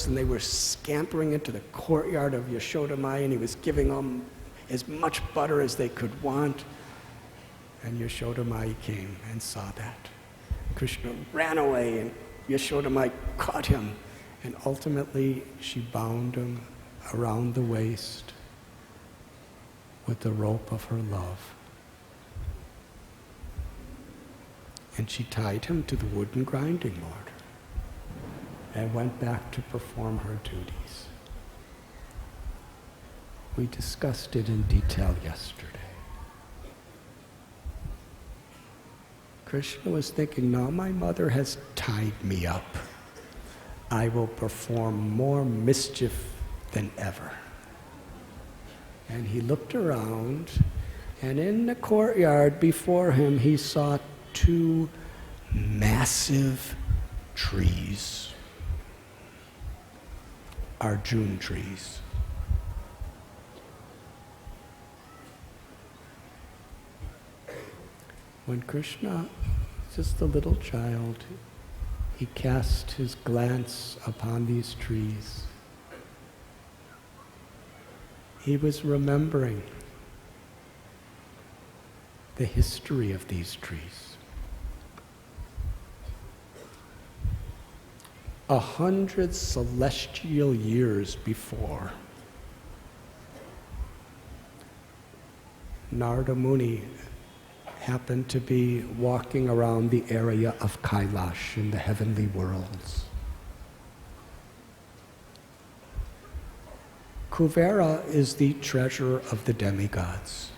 girls, and they were scampering into the courtyard of Yashodamai, and he was giving them as much butter as they could want. And Yashodamai came and saw that. Krishna ran away, and Yashodamai caught him, and ultimately she bound him around the waist with the rope of her love. And she tied him to the wooden grinding mortar and went back to perform her duties. We discussed it in detail yesterday. Krishna was thinking, now my mother has tied me up. I will perform more mischief than ever. And he looked around, and in the courtyard before him, he saw 2 massive trees, Arjun trees. When Krishna, just a little child, he cast his glance upon these trees. He was remembering the history of these trees. 100 celestial years before, Narada Muni happened to be walking around the area of Kailash in the heavenly worlds. Kuvera is the treasurer of the demigods.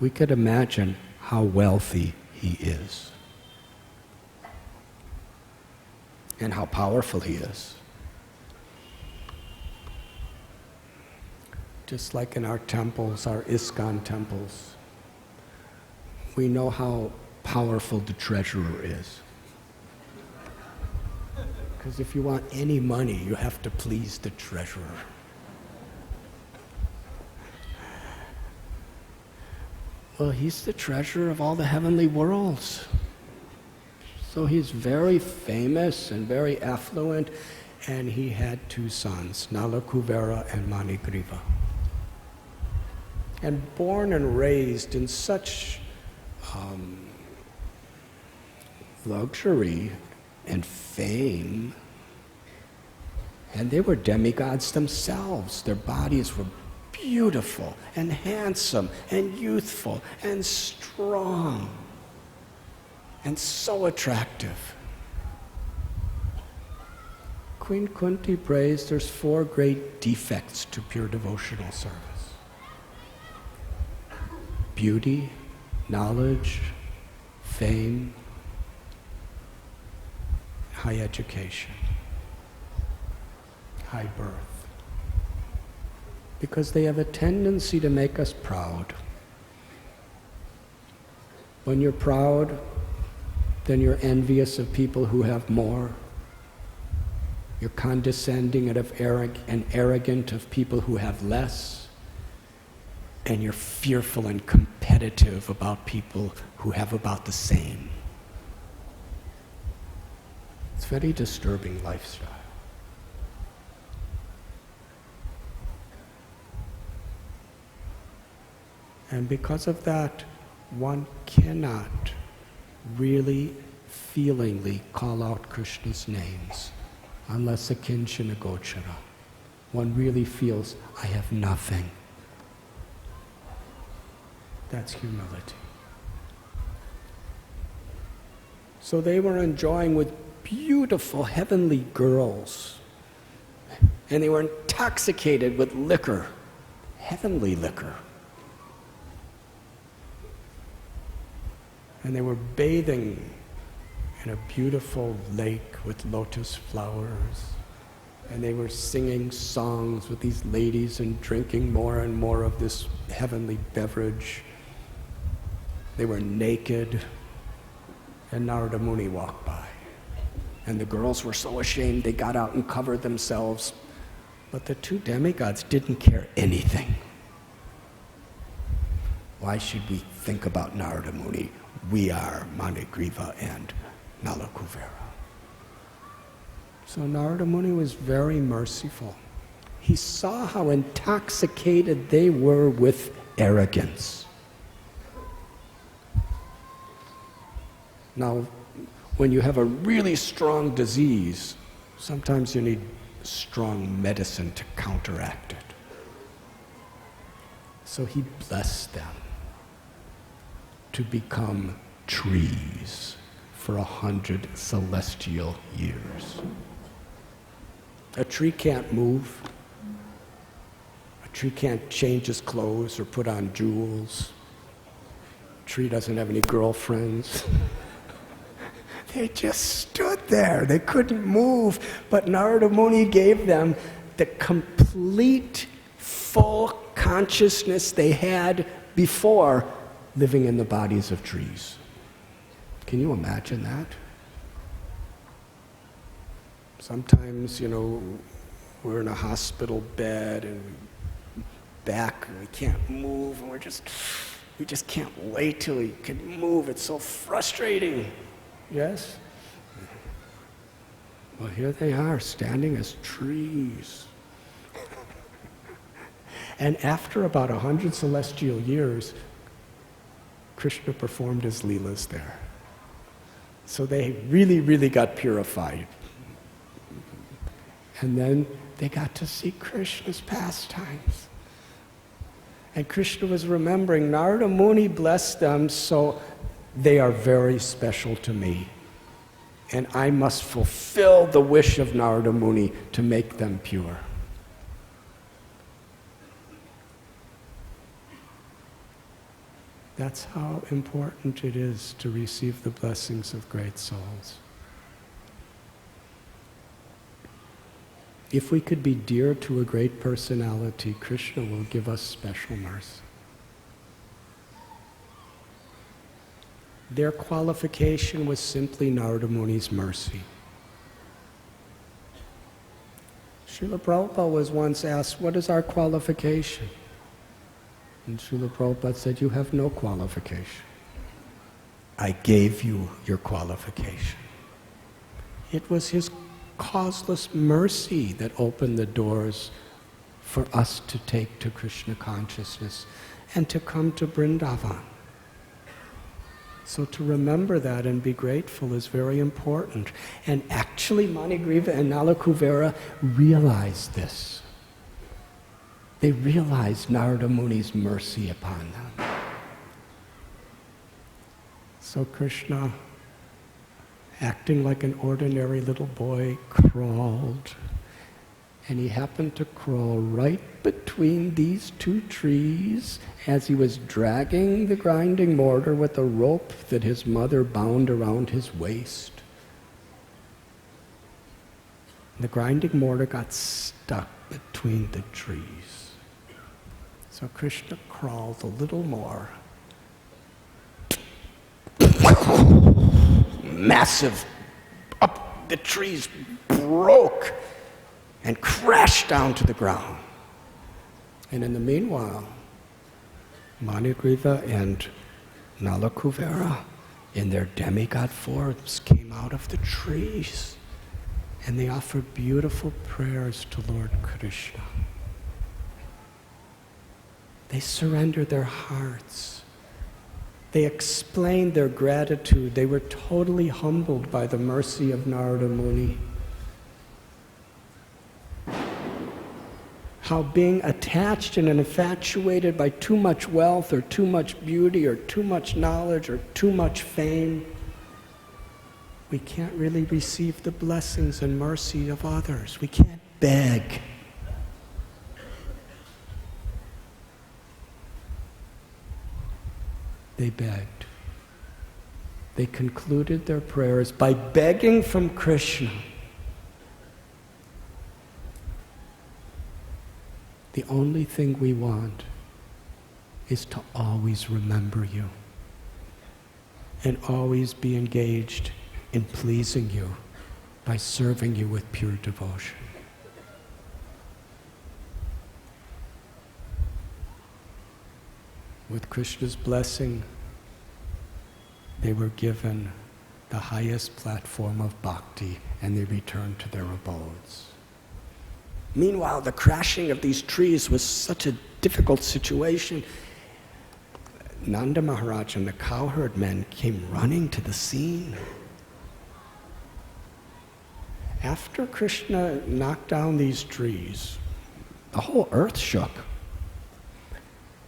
We could imagine how wealthy he is and how powerful he is. Just like in our temples, our ISKCON temples, we know how powerful the treasurer is. Because if you want any money, you have to please the treasurer. Well, he's the treasurer of all the heavenly worlds. So he's very famous and very affluent, and he had 2 sons, Nala Kuvera and Manigriva. And born and raised in such luxury and fame, and they were demigods themselves. Their bodies were beautiful and handsome and youthful and strong and so attractive. Queen Kunti prays there's 4 great defects to pure devotional service: beauty, knowledge, fame, high education, high birth. Because they have a tendency to make us proud. When you're proud, then you're envious of people who have more. You're condescending and arrogant of people who have less. And you're fearful and competitive about people who have about the same. It's a very disturbing lifestyle. And because of that, one cannot really feelingly call out Krishna's names unless a kinchana gochara. One really feels, I have nothing. That's humility. So they were enjoying with beautiful heavenly girls, and they were intoxicated with liquor, heavenly liquor. And they were bathing in a beautiful lake with lotus flowers. And they were singing songs with these ladies and drinking more and more of this heavenly beverage. They were naked. And Narada Muni walked by. And the girls were so ashamed they got out and covered themselves. But the 2 demigods didn't care anything. Why should we think about Narada Muni? We are Manigriva and Nala Kuvera. So Narada Muni was very merciful. He saw how intoxicated they were with arrogance. Now, when you have a really strong disease, sometimes you need strong medicine to counteract it. So he blessed them to become trees for 100 celestial years. A tree can't move. A tree can't change his clothes or put on jewels. A tree doesn't have any girlfriends. They just stood there. They couldn't move. But Narada Muni gave them the complete, full consciousness they had before living in the bodies of trees. Can you imagine that? Sometimes, we're in a hospital bed and we can't move, and we just can't wait till we can move. It's so frustrating. Yes? Well, here they are, standing as trees. And after about 100 celestial years, Krishna performed his leelas there. So they really, really got purified. And then they got to see Krishna's pastimes. And Krishna was remembering, Narada Muni blessed them, so they are very special to me. And I must fulfill the wish of Narada Muni to make them pure. That's how important it is to receive the blessings of great souls. If we could be dear to a great personality, Krishna will give us special mercy. Their qualification was simply Narada Muni's mercy. Srila Prabhupada was once asked, what is our qualification? And Srila Prabhupada said, you have no qualification. I gave you your qualification. It was his causeless mercy that opened the doors for us to take to Krishna consciousness and to come to Vrindavan. So to remember that and be grateful is very important. And actually Manigriva and Nalakuvera realized this. They realized Narada Muni's mercy upon them. So Krishna, acting like an ordinary little boy, crawled. And he happened to crawl right between these two trees as he was dragging the grinding mortar with a rope that his mother bound around his waist. The grinding mortar got stuck between the trees. So Krishna crawled a little more. Massive, up the trees broke and crashed down to the ground. And in the meanwhile, Manigriva and Nalakuvera, in their demigod forms, came out of the trees. And they offered beautiful prayers to Lord Krishna. They surrendered their hearts. They explained their gratitude. They were totally humbled by the mercy of Narada Muni. How being attached and infatuated by too much wealth or too much beauty or too much knowledge or too much fame, we can't really receive the blessings and mercy of others. We can't beg. They begged. They concluded their prayers by begging from Krishna. The only thing we want is to always remember you and always be engaged in pleasing you by serving you with pure devotion. With Krishna's blessing, they were given the highest platform of bhakti, and they returned to their abodes. Meanwhile, the crashing of these trees was such a difficult situation. Nanda Maharaj and the cowherd men came running to the scene. After Krishna knocked down these trees, the whole earth shook.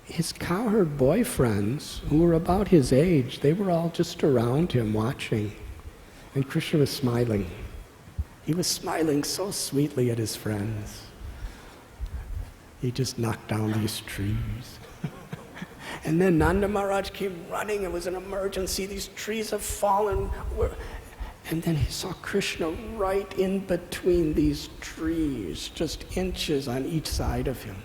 His cowherd boyfriends, who were about his age, they were all just around him watching. And Krishna was smiling. He was smiling so sweetly at his friends. He just knocked down these trees. And then Nanda Maharaj came running. It was an emergency. These trees have fallen. And then he saw Krishna right in between these trees, just inches on each side of him.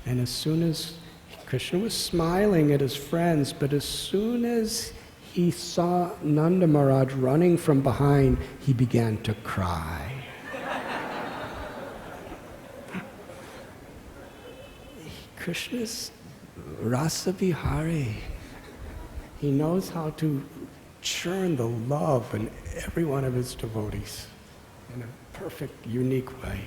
And as soon as Krishna was smiling at his friends, but as soon as he saw Nanda Maharaj running from behind, he began to cry. Krishna's Rasa Vihari. He knows how to churn the love in every one of his devotees in a perfect, unique way.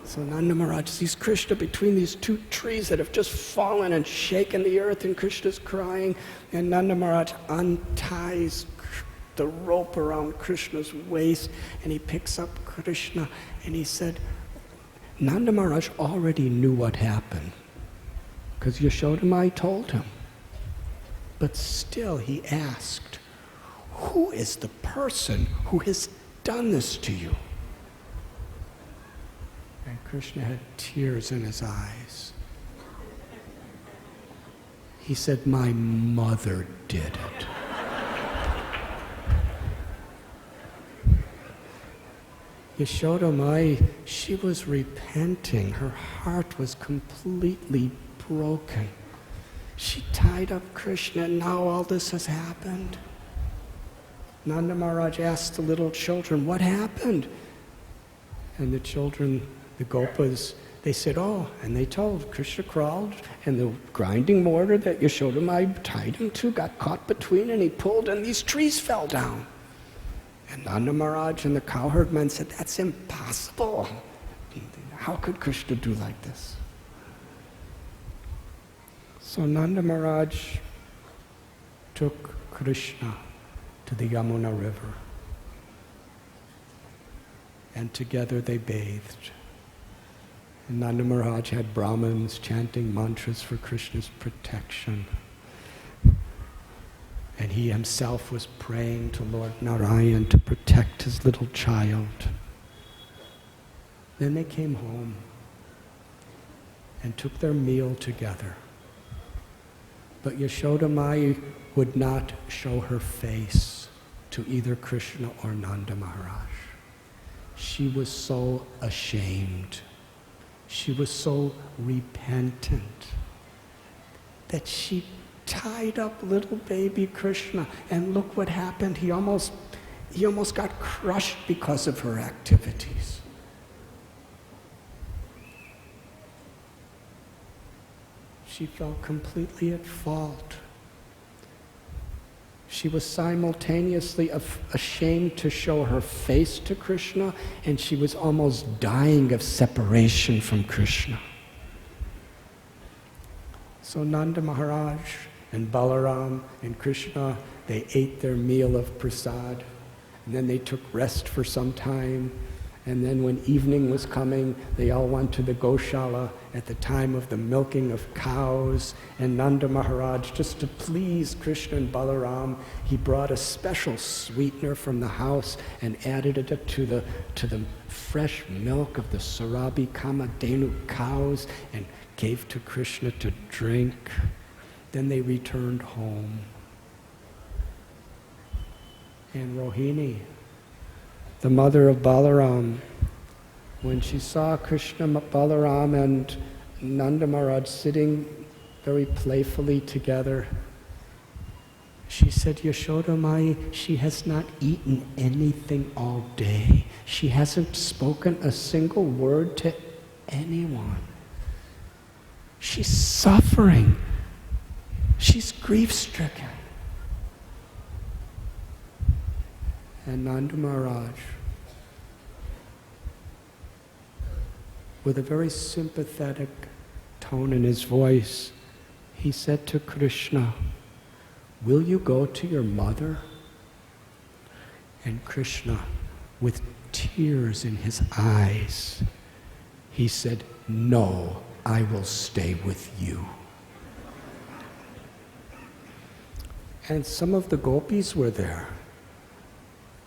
So Nanda Maharaj sees Krishna between these two trees that have just fallen and shaken the earth, and Krishna's crying, and Nanda Maharaj unties the rope around Krishna's waist, and he picks up Krishna, and he said, Nanda Maharaj already knew what happened, because Yashodamai told him. But still he asked, who is the person who has done this to you? And Krishna had tears in his eyes. He said, my mother did it. Yashodamai, she was repenting. Her heart was completely broken. She tied up Krishna, and now all this has happened. Nanda Maharaj asked the little children, what happened? And the children, the gopas, they said, oh, and they told, Krishna crawled, and the grinding mortar that Yashodamai tied him to got caught between, and he pulled, and these trees fell down. And Nanda Maharaj and the cowherd men said, that's impossible. How could Krishna do like this? So Nanda Maharaj took Krishna to the Yamuna River, and together they bathed. And Nanda Maharaj had Brahmins chanting mantras for Krishna's protection. And he himself was praying to Lord Narayan to protect his little child. Then they came home and took their meal together. But Yashodamai would not show her face to either Krishna or Nanda Maharaj. She was so ashamed. She was so repentant that she tied up little baby Krishna, and look what happened. He almost got crushed because of her activities. She felt completely at fault. She was simultaneously ashamed to show her face to Krishna, and she was almost dying of separation from Krishna. So Nanda Maharaj and Balaram and Krishna, they ate their meal of prasad, and then they took rest for some time. And then when evening was coming, they all went to the Goshala at the time of the milking of cows. And Nanda Maharaj, just to please Krishna and Balaram, he brought a special sweetener from the house and added it to the fresh milk of the Sarabi Kamadhenu cows and gave to Krishna to drink. Then they returned home. And Rohini, the mother of Balaram, when she saw Krishna, Balaram, and Nanda Maharaj sitting very playfully together, she said, Yashodamai, she has not eaten anything all day. She hasn't spoken a single word to anyone. She's suffering. She's grief-stricken. And Nanda Maharaj, with a very sympathetic tone in his voice, he said to Krishna, "Will you go to your mother?" And Krishna, with tears in his eyes, he said, "No, I will stay with you." And some of the gopis were there,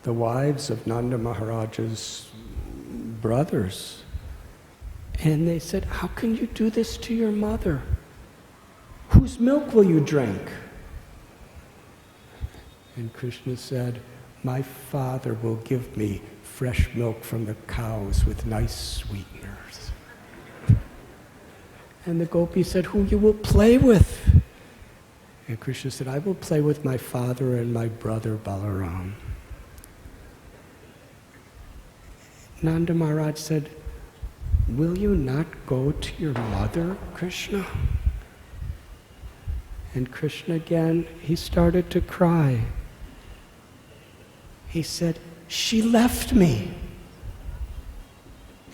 the wives of Nanda Maharaj's brothers. And they said, "How can you do this to your mother? Whose milk will you drink?" And Krishna said, "My father will give me fresh milk from the cows with nice sweeteners." And the gopis said, "Who you will play with?" And Krishna said, "I will play with my father and my brother Balaram." Nanda Maharaj said, "Will you not go to your mother, Krishna?" And Krishna again, he started to cry. He said, "She left me.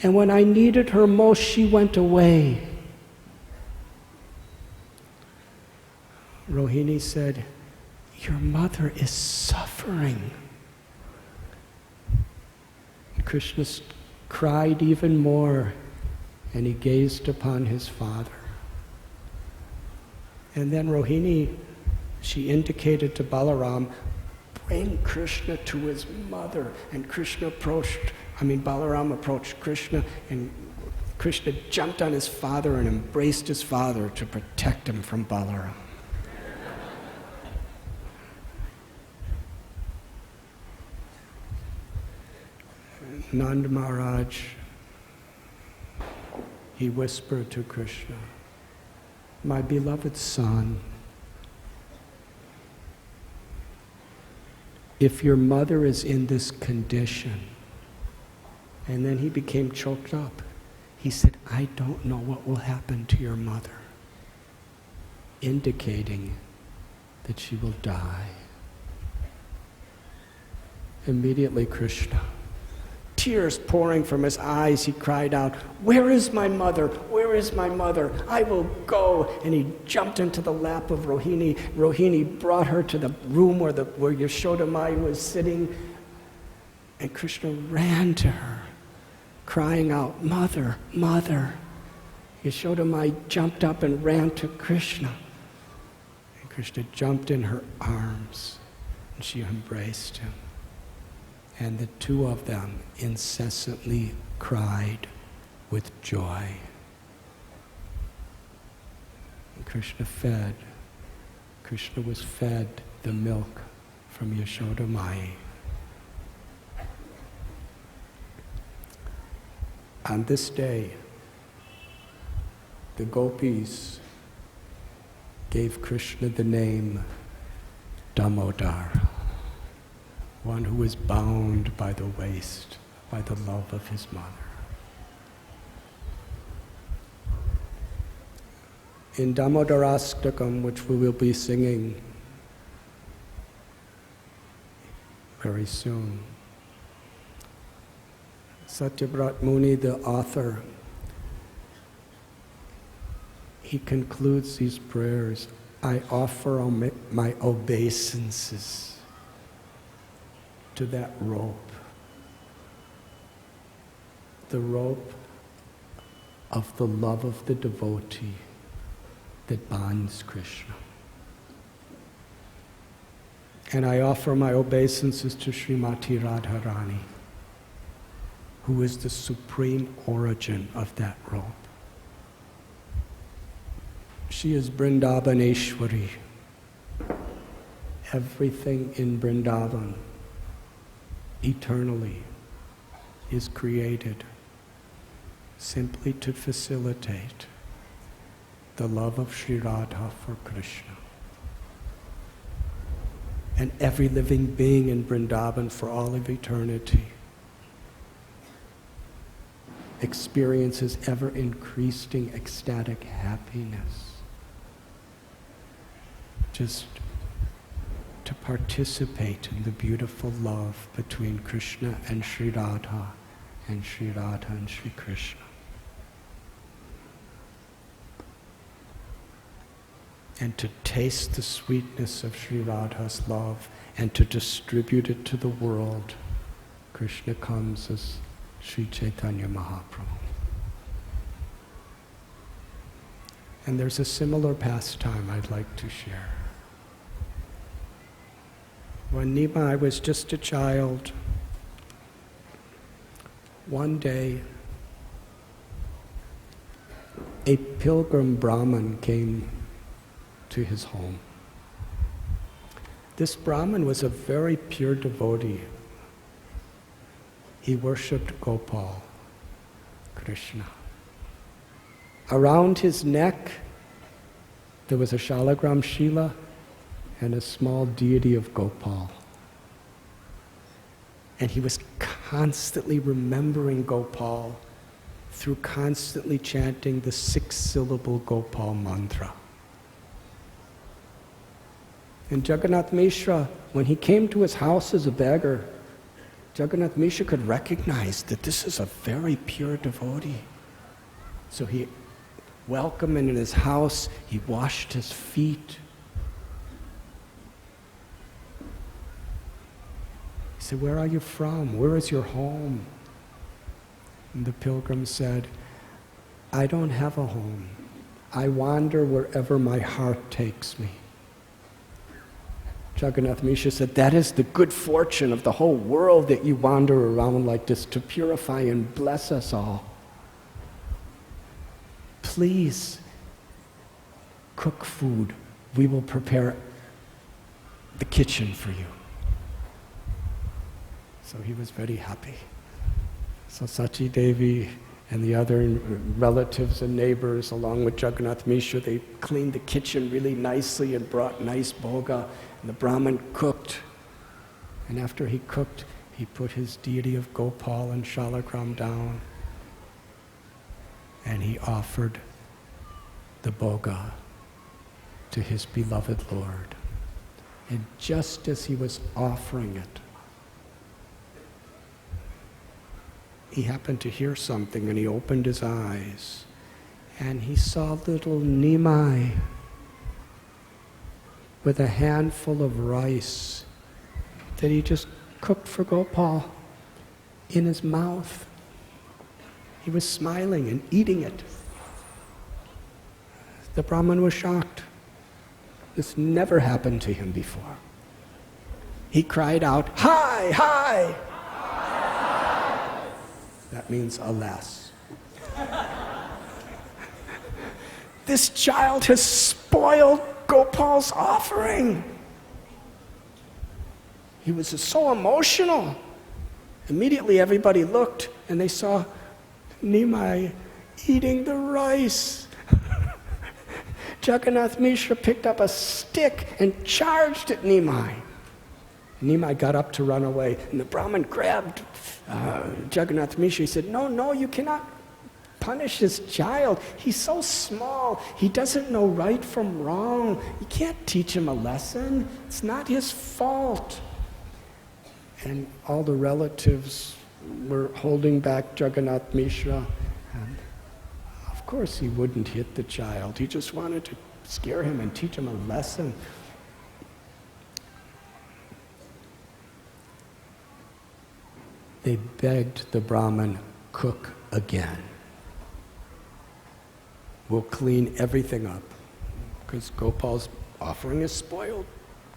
And when I needed her most, she went away." Rohini said, "Your mother is suffering." And Krishna cried even more, and he gazed upon his father. And then Rohini, she indicated to Balaram, "Bring Krishna to his mother." And Balaram approached Krishna, and Krishna jumped on his father and embraced his father to protect him from Balaram. Nanda Maharaj, he whispered to Krishna, "My beloved son, if your mother is in this condition," and then he became choked up. He said, "I don't know what will happen to your mother," indicating that she will die. Immediately Krishna, tears pouring from his eyes, he cried out, "Where is my mother? Where is my mother? I will go." And he jumped into the lap of Rohini. Rohini brought her to the room where Yashoda Mai was sitting. And Krishna ran to her, crying out, "Mother, mother." Yashoda Mai jumped up and ran to Krishna. And Krishna jumped in her arms, and she embraced him. And the two of them incessantly cried with joy. And Krishna was fed the milk from Yashoda Mai. On this day, the gopis gave Krishna the name Damodar, one who is bound by the waist, by the love of his mother. In Damodarastakam, which we will be singing very soon, Satyabrat Muni, the author, he concludes these prayers, "I offer my obeisances to that rope, the rope of the love of the devotee that binds Krishna. And I offer my obeisances to Srimati Radharani, who is the supreme origin of that rope. She is Vrindavaneshwari. Everything in Vrindavan eternally is created simply to facilitate the love of Sri Radha for Krishna. And every living being in Vrindavan for all of eternity experiences ever increasing ecstatic happiness just to participate in the beautiful love between Krishna and Sri Radha and Sri Radha and Sri Krishna. And to taste the sweetness of Sri Radha's love and to distribute it to the world, Krishna comes as Sri Chaitanya Mahaprabhu. And there's a similar pastime I'd like to share. When Nimai was just a child, one day a pilgrim Brahmin came to his home. This Brahmin was a very pure devotee. He worshipped Gopal, Krishna. Around his neck, there was a shalagram shila and a small deity of Gopal. And he was constantly remembering Gopal through constantly chanting the 6-syllable Gopal mantra. And Jagannath Mishra, when he came to his house as a beggar, Jagannath Mishra could recognize that this is a very pure devotee. So he welcomed him in his house, he washed his feet. He said, "Where are you from? Where is your home?" And the pilgrim said, "I don't have a home. I wander wherever my heart takes me." Jagannath Mishra said, "That is the good fortune of the whole world, that you wander around like this to purify and bless us all. Please cook food. We will prepare the kitchen for you." So he was very happy. So Sachi Devi and the other relatives and neighbors, along with Jagannath Mishra, they cleaned the kitchen really nicely and brought nice bhoga. And the Brahmin cooked. And after he cooked, he put his deity of Gopal and Shalagram down. And he offered the bhoga to his beloved Lord. And just as he was offering it, he happened to hear something, and he opened his eyes, and he saw little Nimai with a handful of rice that he just cooked for Gopal in his mouth. He was smiling and eating it. The Brahmin was shocked. This never happened to him before. He cried out, "Hi, hi!" That means alas. This child has spoiled Gopal's offering. He was so emotional. Immediately everybody looked and they saw Nimai eating the rice. Jagannath Mishra picked up a stick and charged at Nimai. Nimai got up to run away, and the Brahmin grabbed Jagannath Mishra. He said, no, you cannot punish this child. He's so small. He doesn't know right from wrong. You can't teach him a lesson. It's not his fault. And all the relatives were holding back Jagannath Mishra. And of course he wouldn't hit the child. He just wanted to scare him and teach him a lesson. They begged the Brahmin, "Cook again. We'll clean everything up, because Gopal's offering is spoiled.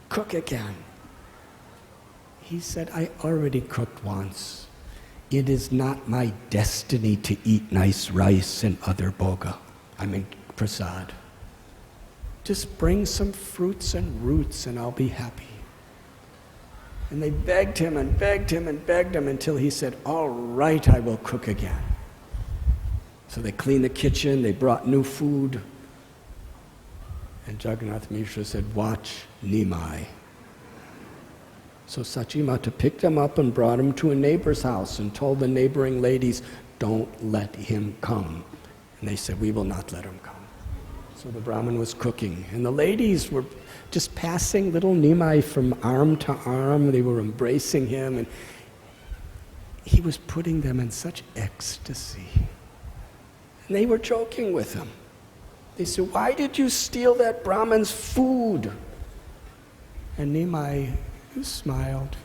Cook again." He said, "I already cooked once. It is not my destiny to eat nice rice and other bhoga. Prasad. Just bring some fruits and roots and I'll be happy." And they begged him and begged him and begged him until he said, "All right, I will cook again." So they cleaned the kitchen, they brought new food. And Jagannath Mishra said, "Watch Nimai." So Sachimata picked him up and brought him to a neighbor's house and told the neighboring ladies, "Don't let him come." And they said, "We will not let him come." So the Brahmin was cooking, and the ladies were just passing little Nimai from arm to arm. They were embracing him, and he was putting them in such ecstasy. And they were joking with him. They said, "Why did you steal that Brahmin's food?" And Nimai smiled.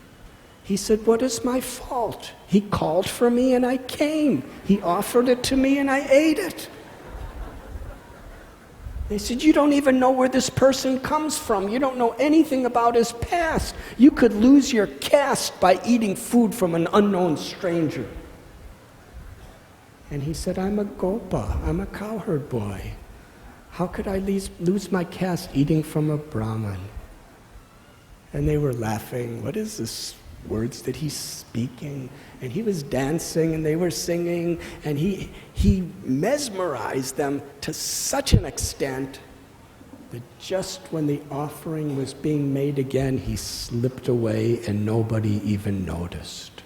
He said, "What is my fault? He called for me and I came. He offered it to me and I ate it." They said, "You don't even know where this person comes from. You don't know anything about his past. You could lose your caste by eating food from an unknown stranger." And he said, "I'm a gopa. I'm a cowherd boy. How could I lose my caste eating from a Brahmin?" And they were laughing. "What is this words that he's speaking?" And he was dancing and they were singing, and he mesmerized them to such an extent that just when the offering was being made again, he slipped away and nobody even noticed.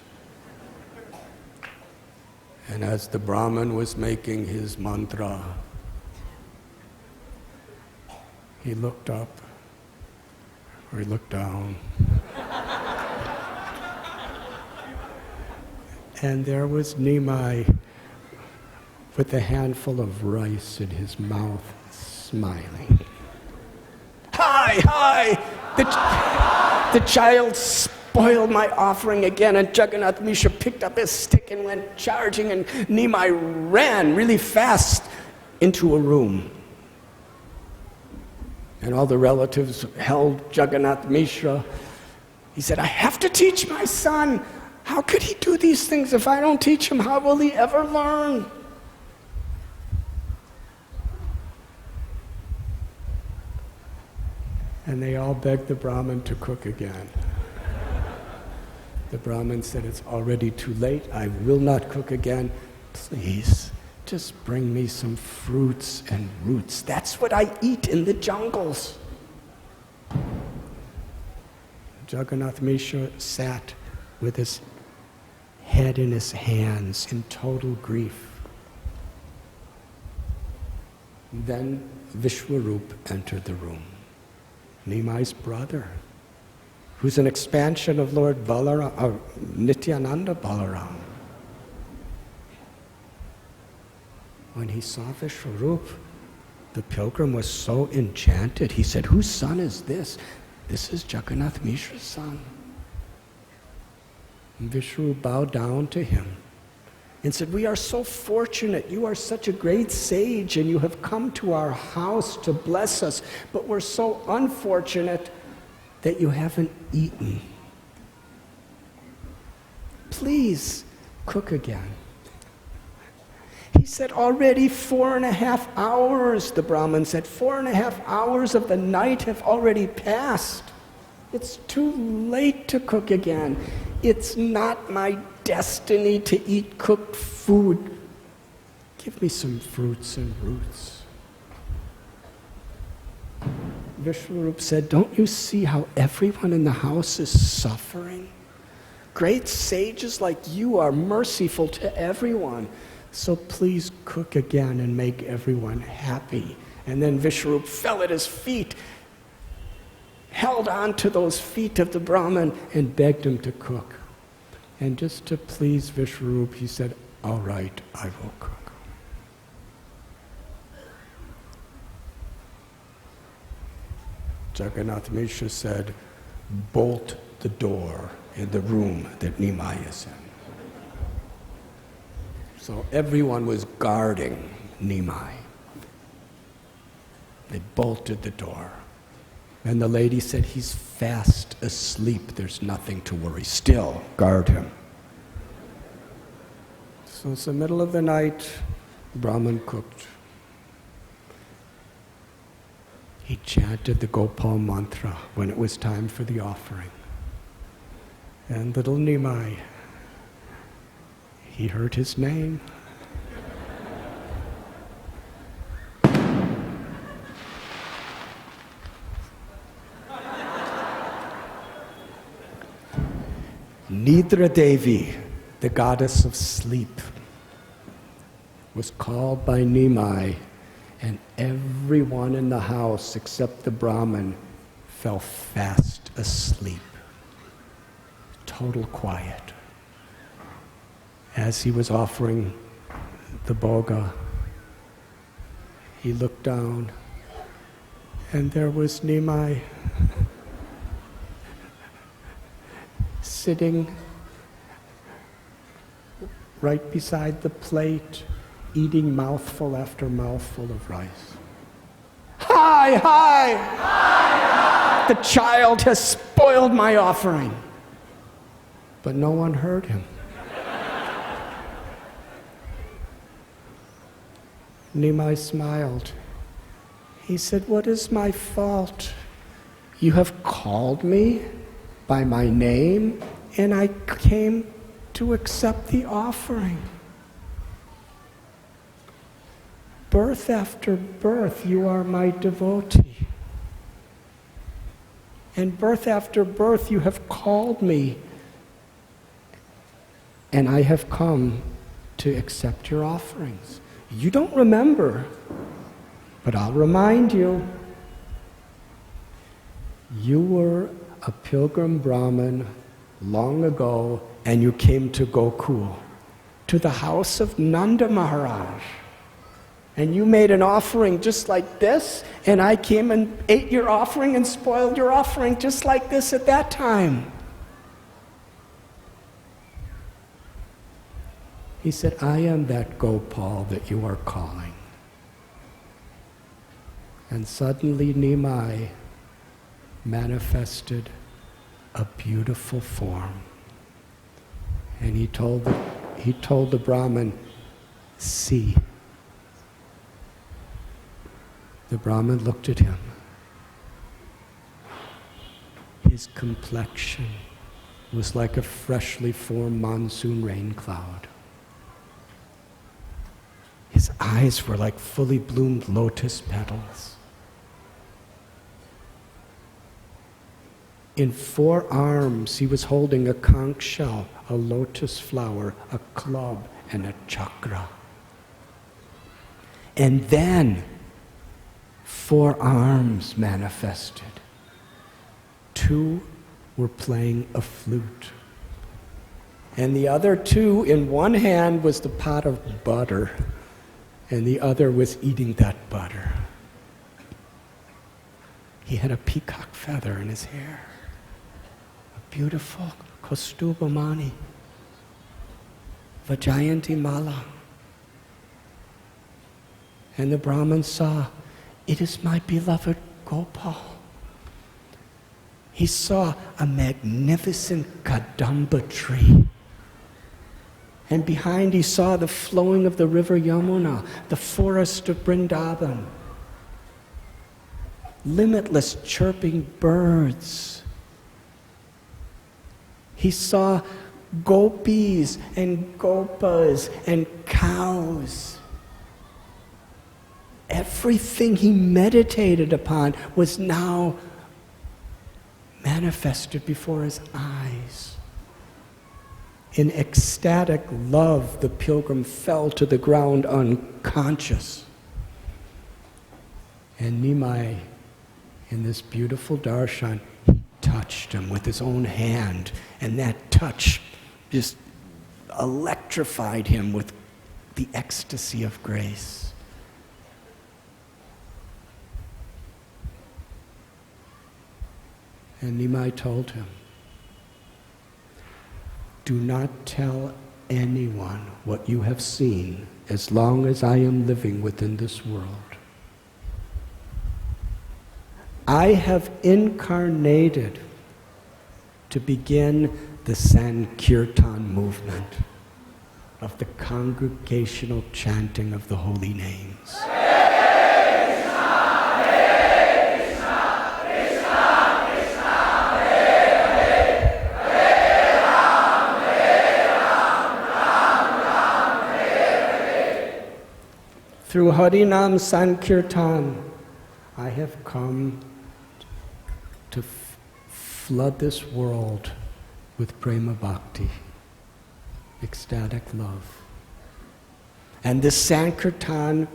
And as the Brahmin was making his mantra, he looked up or he looked down. And there was Nimai with a handful of rice in his mouth, smiling. Hi! The child spoiled my offering again, and Jagannath Mishra picked up his stick and went charging, and Nimai ran really fast into a room. And all the relatives held Jagannath Mishra. He said, "I have to teach my son. How could he do these things? If I don't teach him, how will he ever learn?" And they all begged the Brahmin to cook again. The Brahmin said, "It's already too late. I will not cook again. Please, just bring me some fruits and roots. That's what I eat in the jungles." Jagannath Mishra sat with his head in his hands in total grief. Then Vishwarup entered the room, Nimai's brother, who's an expansion of Lord Balaram, Nityananda Balaram. When he saw Vishwarup, the pilgrim was so enchanted. He said, "Whose son is this?" "This is Jagannath Mishra's son." And Vishnu bowed down to him and said, "We are so fortunate. You are such a great sage and you have come to our house to bless us, but we're so unfortunate that you haven't eaten. Please cook again." He said, "Already 4.5 hours, the Brahmin said, 4.5 hours of the night have already passed. It's too late to cook again. It's not my destiny to eat cooked food. Give me some fruits and roots." Vishwarup said, "Don't you see how everyone in the house is suffering? Great sages like you are merciful to everyone. So please cook again and make everyone happy." And then Vishwarup fell at his feet, held on to those feet of the Brahmin and begged him to cook. And just to please Vishwarup, he said, "All right, I will cook." Jagannath Mishra said, "Bolt the door in the room that Nimai is in." So everyone was guarding Nimai. They bolted the door. And the lady said, "He's fast asleep. There's nothing to worry. Still, guard him." So it's the middle of the night. Brahman cooked. He chanted the Gopal mantra when it was time for the offering. And little Nimai, he heard his name. Nidra Devi, the goddess of sleep, was called by Nimai, And everyone in the house, except the Brahmin, fell fast asleep. Total quiet. As he was offering the bhoga, he looked down, and there was Nimai sitting right beside the plate, eating mouthful after mouthful of rice. Hi, hi! Hi, hi! The child has spoiled my offering. But no one heard him. Nimai smiled. He said, "What is my fault? You have called me by my name, and I came to accept the offering. Birth after birth, you are my devotee. And birth after birth, you have called me, and I have come to accept your offerings. You don't remember, but I'll remind you. You were a pilgrim Brahmin long ago, and you came to Gokul, to the house of Nanda Maharaj. And you made an offering just like this, and I came and ate your offering and spoiled your offering just like this at that time." He said, "I am that Gopal that you are calling." And suddenly Nimai manifested a beautiful form. And he told the Brahmin, "See." The Brahmin looked at him. His complexion was like a freshly formed monsoon rain cloud. His eyes were like fully bloomed lotus petals. In 4 arms, he was holding a conch shell, a lotus flower, a club, and a chakra. And then 4 arms manifested. 2 were playing a flute. And the other 2, in one hand was the pot of butter, and the other was eating that butter. He had a peacock feather in his hair, a beautiful Kostubamani, Vajayanti Mala. And the Brahmin saw, "It is my beloved Gopal." He saw a magnificent Kadamba tree. And behind he saw the flowing of the river Yamuna, the forest of Vrindavan, limitless chirping birds. He saw gopis and gopas and cows. Everything he meditated upon was now manifested before his eyes. In ecstatic love, the pilgrim fell to the ground unconscious. And Nimai, in this beautiful darshan, he touched him with his own hand, and that touch just electrified him with the ecstasy of grace. And Nimai told him, "Do not tell anyone what you have seen as long as I am living within this world. I have incarnated to begin the Sankirtan movement of the congregational chanting of the holy names. Through Harinam Sankirtan, I have come to flood this world with prema bhakti, ecstatic love. And this Sankirtan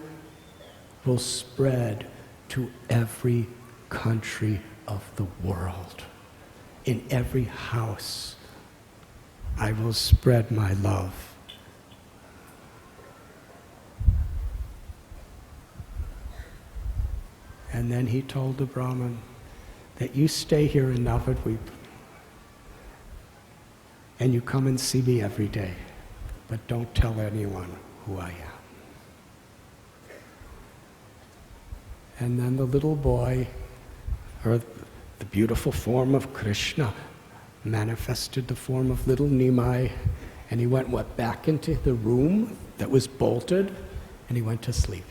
will spread to every country of the world. In every house, I will spread my love. And then he told the Brahmin that you stay here in Navadvip and you come and see me every day, but don't tell anyone who I am. And then the little boy, or the beautiful form of Krishna, manifested the form of little Nimai, and he went back into the room that was bolted, and he went to sleep.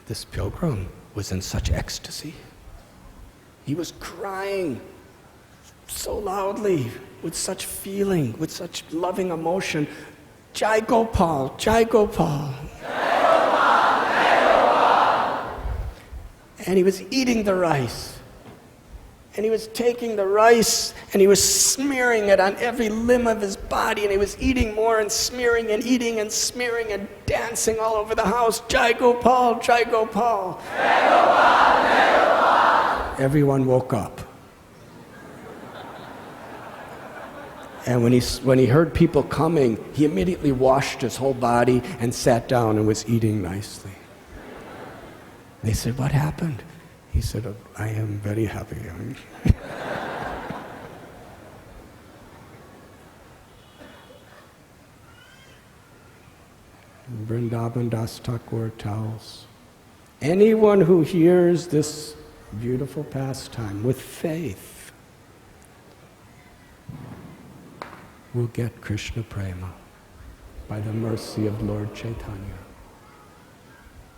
This pilgrim was in such ecstasy. He was crying so loudly, with such feeling, with such loving emotion. Jai Gopal, Jai Gopal. Jai Gopal, Jai Gopal. And he was eating the rice. And he was taking the rice and he was smearing it on every limb of his body, and he was eating more and smearing and eating and smearing and dancing all over the house. Jai Gopal, Jai Gopal. Jai Gopal, Jai Gopal. Everyone woke up. And when he heard people coming, he immediately washed his whole body and sat down and was eating nicely. They said, "What happened?" He said, "I am very happy." Vrindavan Das Thakur tells, anyone who hears this beautiful pastime with faith will get Krishna Prema by the mercy of Lord Chaitanya.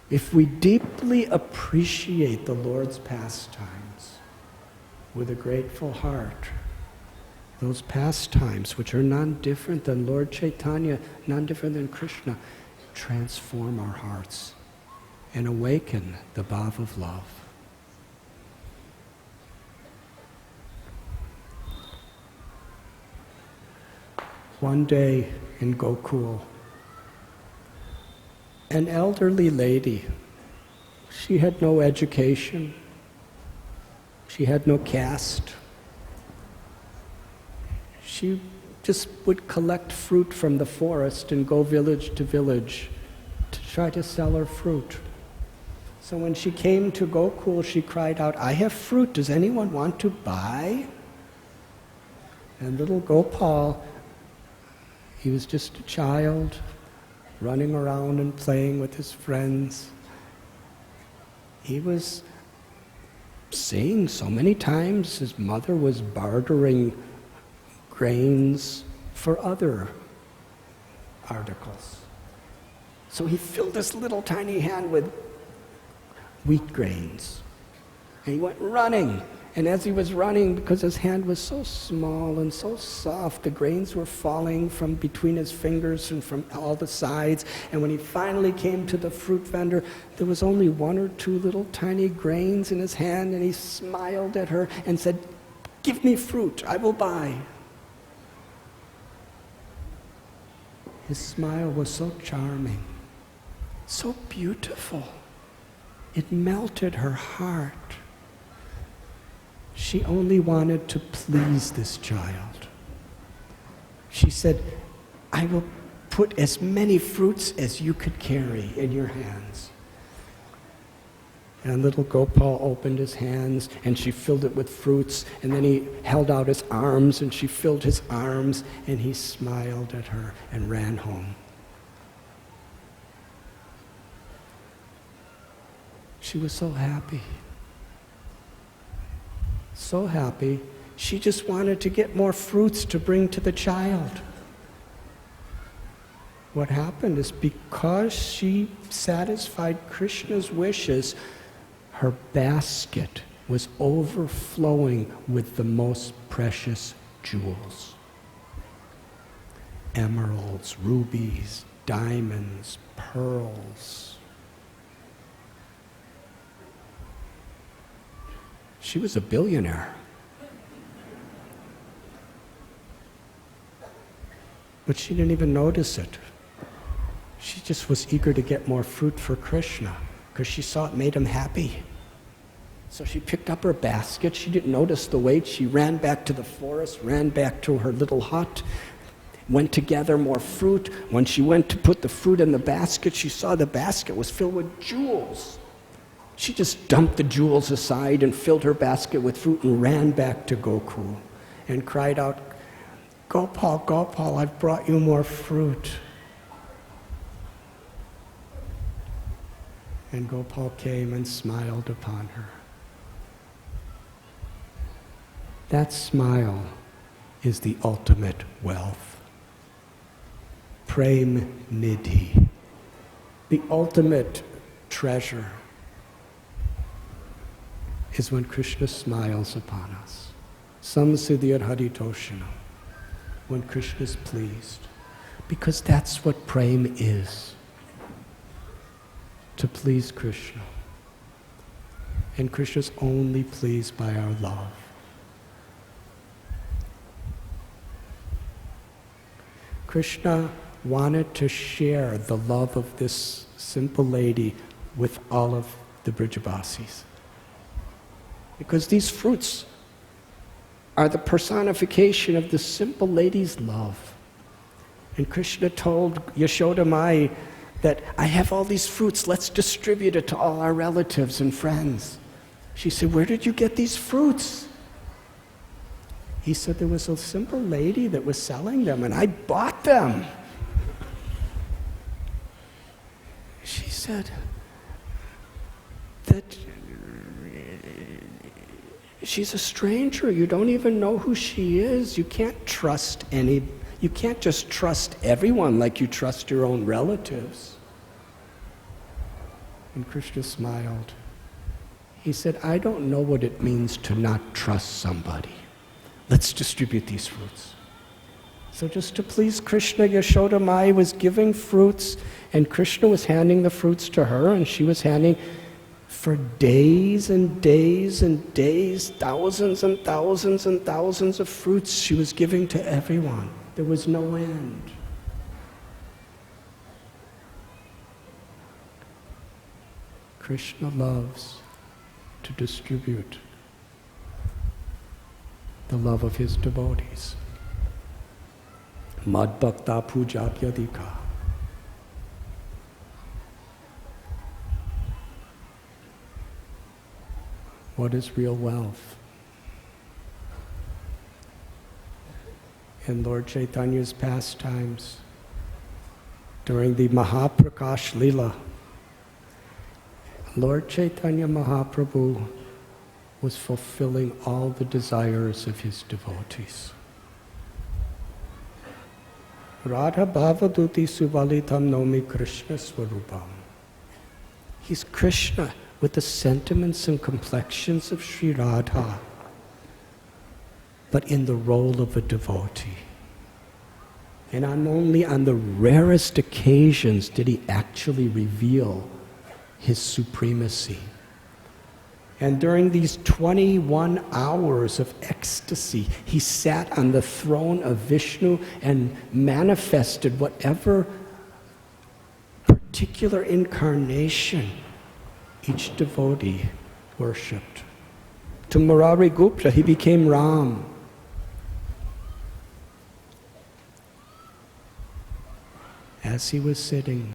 If we deeply appreciate the Lord's pastimes with a grateful heart, those pastimes which are none different than Lord Chaitanya, none different than Krishna, transform our hearts and awaken the bhav of love. One day in Gokul, an elderly lady, she had no education, she had no caste. She just would collect fruit from the forest and go village to village to try to sell her fruit. So when she came to Gokul, she cried out, "I have fruit, does anyone want to buy?" And little Gopal, he was just a child, running around and playing with his friends. He was seeing so many times his mother was bartering grains for other articles. So he filled his little tiny hand with wheat grains. And he went running. And as he was running, because his hand was so small and so soft, the grains were falling from between his fingers and from all the sides. And when he finally came to the fruit vendor, there was only one or two little tiny grains in his hand, and he smiled at her and said, "Give me fruit, I will buy." His smile was so charming, so beautiful. It melted her heart. She only wanted to please this child. She said, "I will put as many fruits as you could carry in your hands." And little Gopal opened his hands and she filled it with fruits, and then he held out his arms and she filled his arms, and he smiled at her and ran home. She was so happy. So happy, she just wanted to get more fruits to bring to the child. What happened is, because she satisfied Krishna's wishes, her basket was overflowing with the most precious jewels. Emeralds, rubies, diamonds, pearls. She was a billionaire. But she didn't even notice it. She just was eager to get more fruit for Krishna because she saw it made him happy. So she picked up her basket. She didn't notice the weight. She ran back to the forest, ran back to her little hut, went to gather more fruit. When she went to put the fruit in the basket, she saw the basket was filled with jewels. She just dumped the jewels aside and filled her basket with fruit and ran back to Gokul and cried out, "Gopal, Gopal, I've brought you more fruit." And Gopal came and smiled upon her. That smile is the ultimate wealth. Prem Nidhi, the ultimate treasure, is when Krishna smiles upon us. Samsiddhir Haritoshanam, when Krishna is pleased. Because that's what prem is, to please Krishna. And Krishna's only pleased by our love. Krishna wanted to share the love of this simple lady with all of the Brijabasis. Because these fruits are the personification of the simple lady's love. And Krishna told Yashoda Mai that, "I have all these fruits, let's distribute it to all our relatives and friends." She said, "Where did you get these fruits?" He said, "There was a simple lady that was selling them, and I bought them." She said that she's a stranger. You don't even know who she is. You can't just trust everyone like you trust your own relatives. And Krishna smiled. He said, "I don't know what it means to not trust somebody. Let's distribute these fruits." So just to please Krishna, Yashoda Mai was giving fruits, and Krishna was handing the fruits to her, and she was handing for days and days and days, thousands and thousands and thousands of fruits she was giving to everyone. There was no end. Krishna loves to distribute the love of his devotees. Mad bhakta pujapyadika. What is real wealth? In Lord Chaitanya's pastimes, during the Mahaprakash Lila, Lord Chaitanya Mahaprabhu was fulfilling all the desires of his devotees. Radha Bhavaduti Suvalitam Nomi Krishna Swarupam. He's Krishna with the sentiments and complexions of Sri Radha, but in the role of a devotee. And only on the rarest occasions did he actually reveal his supremacy. And during these 21 hours of ecstasy, he sat on the throne of Vishnu and manifested whatever particular incarnation each devotee worshipped. To Murari Gupta, he became Ram. As he was sitting